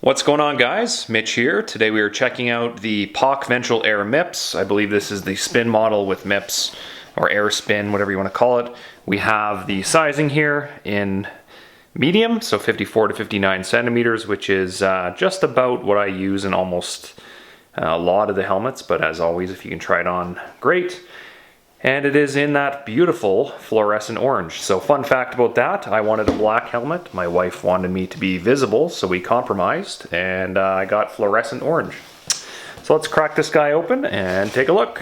What's going on, guys? Mitch here. Today we are checking out the POC Ventral Air Mips. I believe this is the spin model with Mips, or air spin, whatever you want to call it. We have the sizing here in medium, so 54 to 59 centimeters, which is just about what I use in almost a lot of the helmets, but as always, if you can try it on, great. And it is in that beautiful fluorescent orange. So fun fact about that, I wanted a black helmet. My wife wanted me to be visible, so we compromised, and I got fluorescent orange. So let's crack this guy open and take a look.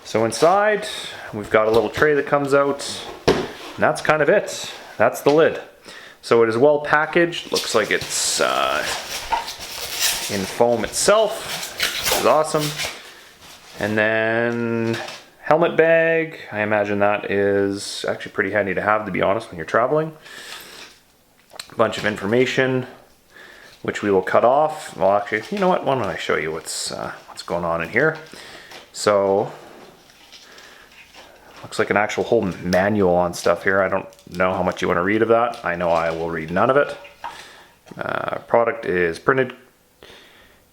So inside, we've got a little tray that comes out, and that's kind of it. That's the lid. So it is well packaged. Looks like it's in foam itself, which is awesome. And then helmet bag. I imagine that is actually pretty handy to have, to be honest, when you're traveling. A bunch of information, which we will cut off. Well, actually, you know what? Why don't I show you what's going on in here? So, looks like an actual whole manual on stuff here. I don't know how much you want to read of that. I know I will read none of it. Product is printed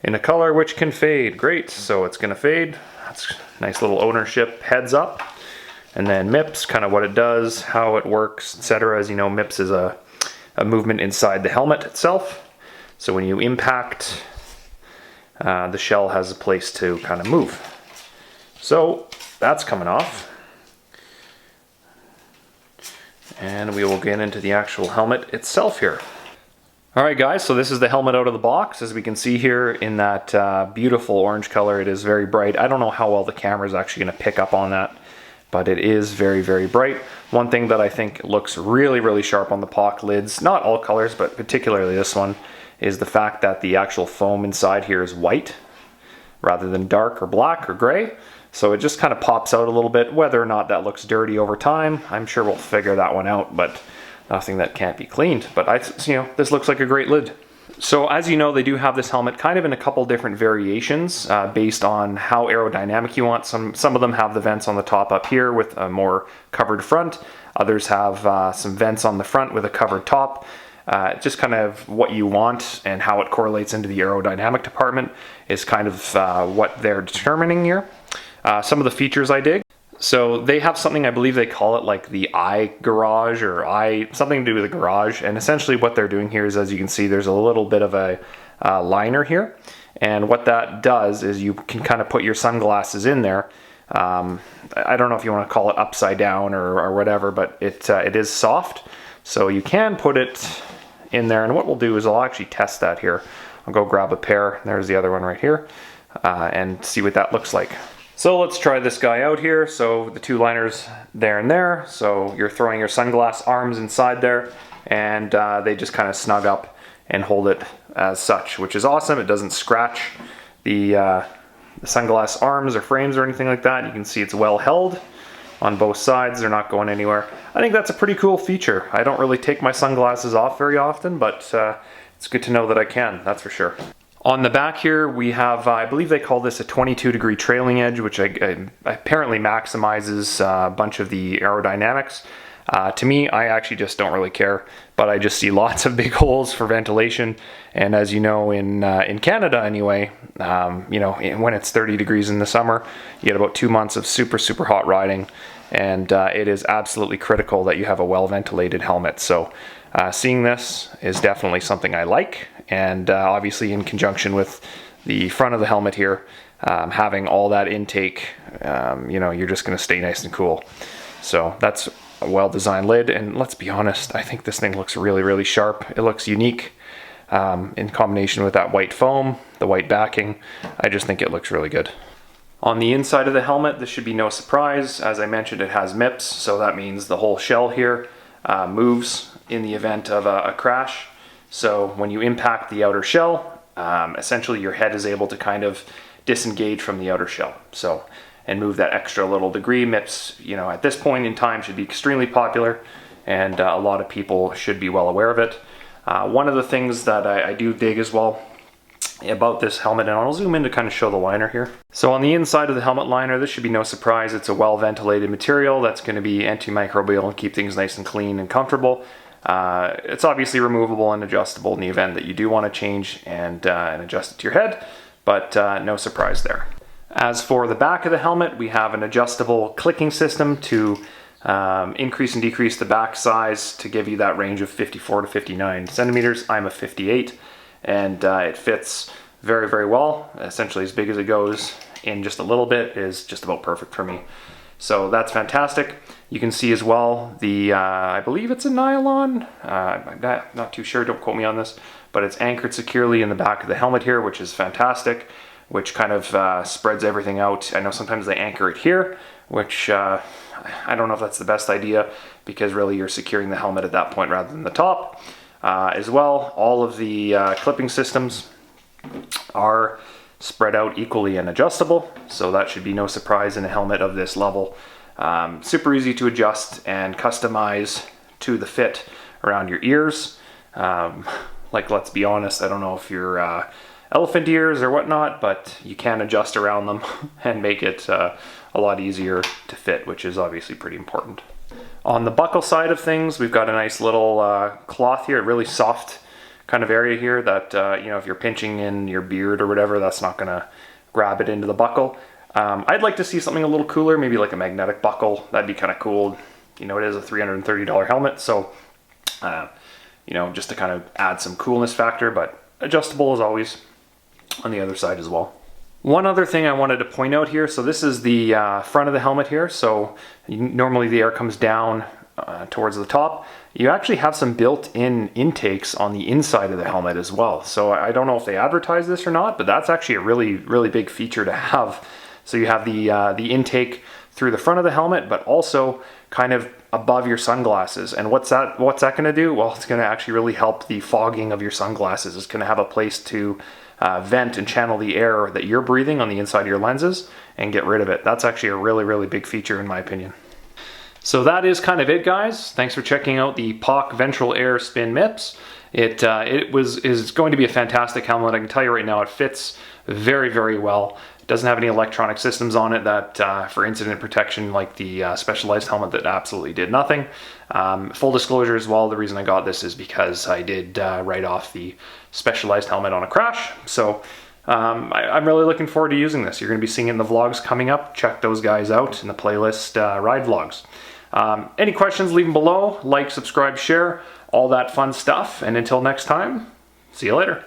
in a color which can fade. Great, so it's gonna fade. That's nice little ownership heads up. And then Mips, kind of what it does, how it works, etc. As you know, Mips is a movement inside the helmet itself. So when you impact, the shell has a place to kind of move. So that's coming off. And we will get into the actual helmet itself here. Alright guys, so this is the helmet out of the box. As we can see here in that beautiful orange color, it is very bright. I don't know how well the camera is actually going to pick up on that, but it is very, very bright. One thing that I think looks really, really sharp on the POC lids, not all colors, but particularly this one, is the fact that the actual foam inside here is white, rather than dark or black or gray. So it just kind of pops out a little bit. Whether or not that looks dirty over time, I'm sure we'll figure that one out, but nothing that can't be cleaned. But this looks like a great lid. So as you know, they do have this helmet kind of in a couple different variations based on how aerodynamic you want. Some of them have the vents on the top up here with a more covered front. Others have some vents on the front with a covered top. Just kind of what you want and how it correlates into the aerodynamic department is kind of what they're determining here. Some of the features I dig. So they have something, I believe they call it like the eye garage or something to do with the garage. And essentially what they're doing here is, as you can see, there's a little bit of a liner here. And what that does is you can kind of put your sunglasses in there. I don't know if you want to call it upside down or whatever, but it is soft. So you can put it in there. And what we'll do is I'll actually test that here. I'll go grab a pair. There's the other one right here. And see what that looks like. So let's try this guy out here. So the two liners there and there. So you're throwing your sunglass arms inside there, and they just kind of snug up and hold it as such, which is awesome. It doesn't scratch the sunglass arms or frames or anything like that. You can see it's well held on both sides. They're not going anywhere. I think that's a pretty cool feature. I don't really take my sunglasses off very often, but it's good to know that I can, that's for sure. On the back here, we have, I believe they call this a 22-degree trailing edge, which apparently maximizes a bunch of the aerodynamics. To me, I actually just don't really care, but I just see lots of big holes for ventilation. And as you know, in Canada anyway, when it's 30 degrees in the summer, you get about 2 months of super, super hot riding. And it is absolutely critical that you have a well-ventilated helmet. So seeing this is definitely something I like. And obviously in conjunction with the front of the helmet here, having all that intake, you're just going to stay nice and cool. So that's a well-designed lid. And let's be honest, I think this thing looks really, really sharp. It looks unique in combination with that white foam, the white backing. I just think it looks really good. On the inside of the helmet, this should be no surprise. As I mentioned, it has Mips, so that means the whole shell here moves in the event of a crash. So when you impact the outer shell, essentially your head is able to kind of disengage from the outer shell. So, and move that extra little degree. Mips, at this point in time should be extremely popular, and a lot of people should be well aware of it. One of the things that I do dig as well about this helmet, and I'll zoom in to kind of show the liner here. So on the inside of the helmet liner, this should be no surprise, it's a well ventilated material that's going to be antimicrobial and keep things nice and clean and comfortable. It's obviously removable and adjustable in the event that you do want to change and adjust it to your head, but no surprise there. As for the back of the helmet, we have an adjustable clicking system to increase and decrease the back size to give you that range of 54 to 59 centimeters. I'm a 58, and it fits very, very well. Essentially as big as it goes in just a little bit is just about perfect for me. So that's fantastic. You can see as well the, I believe it's a nylon, I'm not too sure, don't quote me on this, but it's anchored securely in the back of the helmet here, which is fantastic, which kind of spreads everything out. I know sometimes they anchor it here, which I don't know if that's the best idea, because really you're securing the helmet at that point rather than the top. As well, all of the clipping systems are spread out equally and adjustable, so that should be no surprise in a helmet of this level. Super easy to adjust and customize to the fit around your ears. Like, let's be honest, I don't know if you're elephant ears or whatnot, but you can adjust around them and make it a lot easier to fit, which is obviously pretty important. On the buckle side of things, we've got a nice little cloth here, a really soft kind of area here that, you know, if you're pinching in your beard or whatever, that's not gonna grab it into the buckle. I'd like to see something a little cooler, maybe like a magnetic buckle. That'd be kind of cool. You know, it is a $330 helmet, so, you know, just to kind of add some coolness factor, but adjustable as always on the other side as well. One other thing I wanted to point out here, so this is the front of the helmet here, so normally the air comes down towards the top. You actually have some built-in intakes on the inside of the helmet as well. So I don't know if they advertise this or not, but that's actually a really, really big feature to have. So you have the intake through the front of the helmet, but also kind of above your sunglasses. And what's that going to do? Well, it's going to actually really help the fogging of your sunglasses. It's going to have a place to vent and channel the air that you're breathing on the inside of your lenses and get rid of it. That's actually a really, really big feature in my opinion. So that is kind of it, guys. Thanks for checking out the POC Ventral Air Spin Mips. It is going to be a fantastic helmet. I can tell you right now, it fits very, very well. It doesn't have any electronic systems on it that for incident protection, like the Specialized helmet that absolutely did nothing. Full disclosure as well, the reason I got this is because I did write off the Specialized helmet on a crash. So I'm really looking forward to using this. You're going to be seeing it in the vlogs coming up. Check those guys out in the playlist ride vlogs. Any questions, leave them below. Like, subscribe, share, all that fun stuff. And until next time, see you later.